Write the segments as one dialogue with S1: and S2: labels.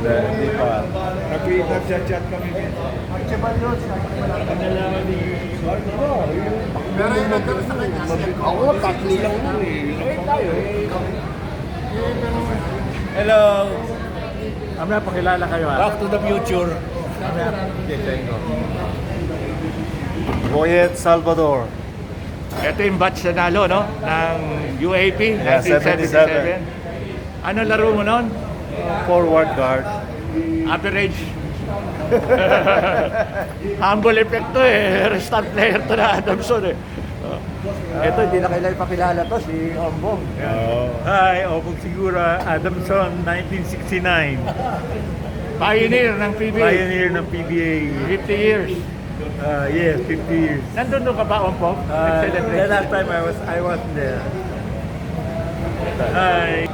S1: Hindi pa.
S2: Nag-chat kami.
S3: Pero yung nagkaroon sa kanya,
S2: Ako, tatlo lang nun eh. Eh, tayo eh.
S1: Hello! Mamaya pakilala kayo ha.
S2: Back to the future.
S1: Mamaya, Boyet Salvador.
S4: Ito yung batch na nalo, no? Ng UAP,
S1: Yeah,
S4: 1977. Ano laro mo nun?
S1: Forward guard.
S4: Average. Humble effect to eh. Restart player to na Adamson eh.
S2: Ito, hindi na kailangan ipakilala to, si Ombong.
S1: Hi, Obong Sigura, Adamson, 1969.
S4: Pioneer ng PBA.
S1: Pioneer ng PBA.
S4: 50 years.
S1: Yes, 50 years.
S4: Nandun ka ba, Ompong?
S1: The
S4: Nag-celebrate?
S1: last time I was there. Hi.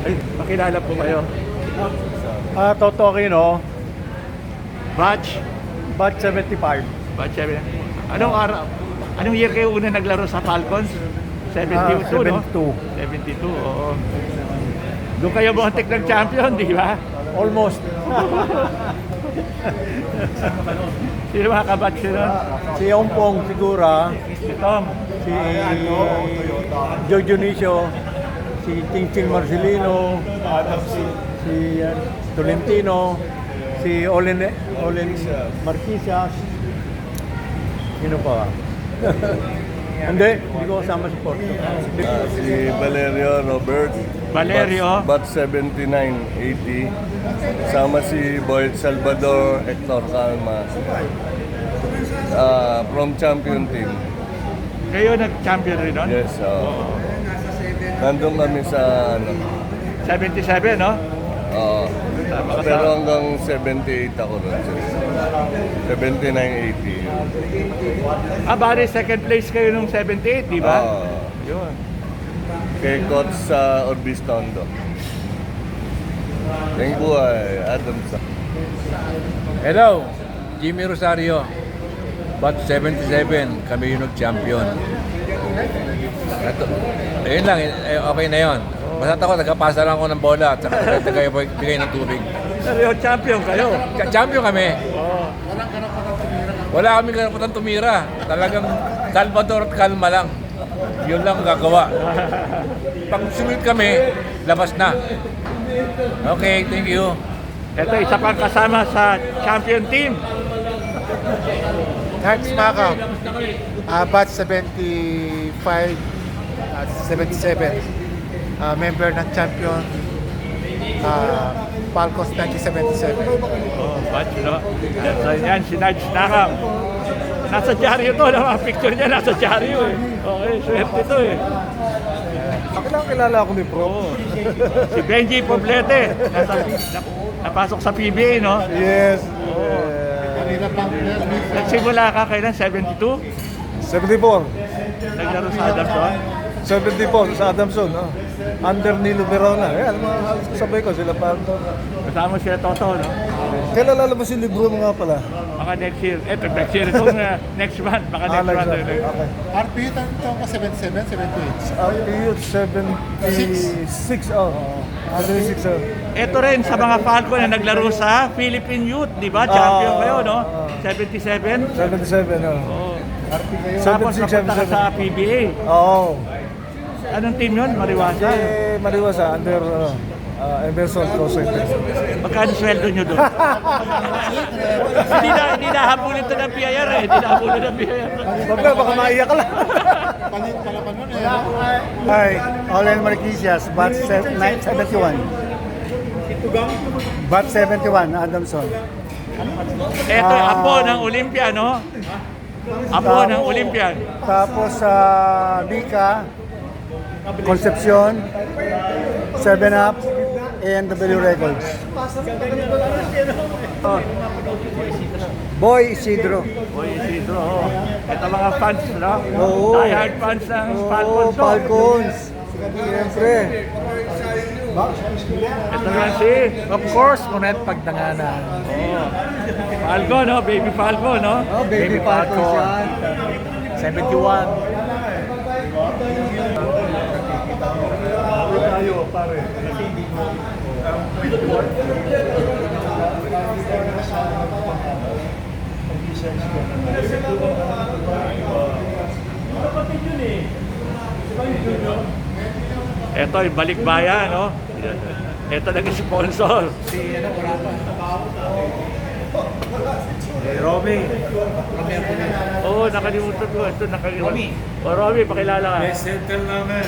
S4: Ay, makilala po kayo.
S1: Totoki, no?
S4: Batch?
S1: Batch 75.
S4: Batch 7. Anong araw? Anong year kayo una naglaro sa Falcons? 72, no?
S1: 72.
S4: 72, oo. Doon kayo montek ng champion, di ba?
S1: Almost.
S4: Sino mga kabatch nyo?
S1: Si Ompong Sigura,
S4: Si Tom.
S1: si Joe Dionisio, si Ting Marcelino, si Tolentino, si Olen Marquisas. Sino pa? Hindi ko kasama si Porto.
S5: Si Valerio Robert.
S4: Valerio.
S5: Bat 7980. Sama si Boyd Salvador, Hector Calma. From champion team.
S4: Kayo nag-champion rin nun?
S5: Yes. Nandun kami sa
S4: 77, no?
S5: pero hanggang 78 ako ron. 7980.
S4: Bari second place kayo nung 78, di ba? Yun.
S5: Kay coach sa Orbis Tondo. Thank you, Adam.
S6: Hello, Jimmy Rosario. Bat 77, kami yung nag-champion. Ayun lang, okay na yun. Basta ako, nagkapasa lang ako ng bola at saka bigay ng tubig.
S4: Pero champion kayo.
S6: Champion kami. Wala kami karapatan tumira. Talagang Salvador at Calma lang. Yun lang gagawa. Pag sumit kami, labas na. Okay, thank you.
S4: Ito, isa pang kasama sa champion team.
S3: Thanks, Maka. Batch 75 at 77. Member ng champion. Falcons 1977.
S4: Oh, batch, no? Yan, si Nudge Nakam. Nasa dyaryo to, no? Ang picture niya nasa dyaryo eh. Okay, swerte to eh.
S1: Kilala ako ni Pro.
S4: Oo. Si Benji Poblete. Napasok sa PBA, no?
S1: Yes.
S4: Nagsimula ka kailan? 72?
S1: 74.
S4: Naglaro sa Adamson?
S1: 74 sa Adamson. Under Nilo Verona. Ayan, mga sabay ko sila pa.
S4: Kasama sila Toto, no?
S1: Kailan lalabas yung libro mo nga pala?
S4: Baka next year. Next year itong next month. Baka next month.
S1: Okay.
S3: RPU taon ka 77, 78.
S1: RPU 76. Oh. 76.
S4: Ito rin sa mga Falcon na naglaro sa Philippine Youth, di ba? Champion kayo, no? 77?
S1: 77, oh.
S4: Oo. Tapos
S1: 76,
S4: napunta ka
S1: 77.
S4: sa PBA.
S1: Oo.
S4: Anong team yun? Mariwasa?
S1: Mariwasa, under Emerson Closet.
S4: Magkano sweldo nyo doon? Hindi na habulin ito ng PIR eh. Hindi na habulin ng PIR.
S1: Baka maiyak ka lang.
S3: Hi, Olen Marquisias, batch 71. Batch 71, Adamson.
S4: Ito, apo ng Olympia, no? Apo ng Olympian.
S3: Tapos sa Bika, Concepcion, 7-Up, ANW Records. Boy Isidro.
S4: Boy, Isidro, oh. Ito mga fans, no?
S3: Oo.
S4: Die-hard fans ng Falcons, no?
S3: Falcons. Siyempre.
S4: Ito naman si
S1: Of course, Monet Pagdanganan.
S4: Falco, no? Baby Falco, no?
S3: Oh, baby Falcons yan.
S1: 71.
S4: Ito, yung Balikbayan, no? Ito naging sponsor.
S1: Romy.
S4: Oo, nakalimutan ko. Ito, Romy. O, Romy, pakilala ka.
S1: Best center namin.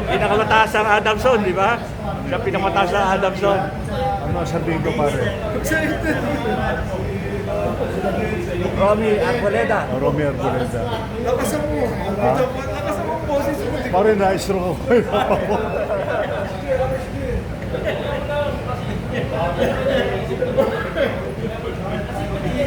S4: Pinakamataas ang Adamson, di ba? Siya pinakamataas ang Adamson.
S1: Ano sabihin ko pare?
S2: Romy Arboleda.
S1: Romy Arboleda. Lakasan mo. Lakasan mo boses mo. Pare na-stroke ako.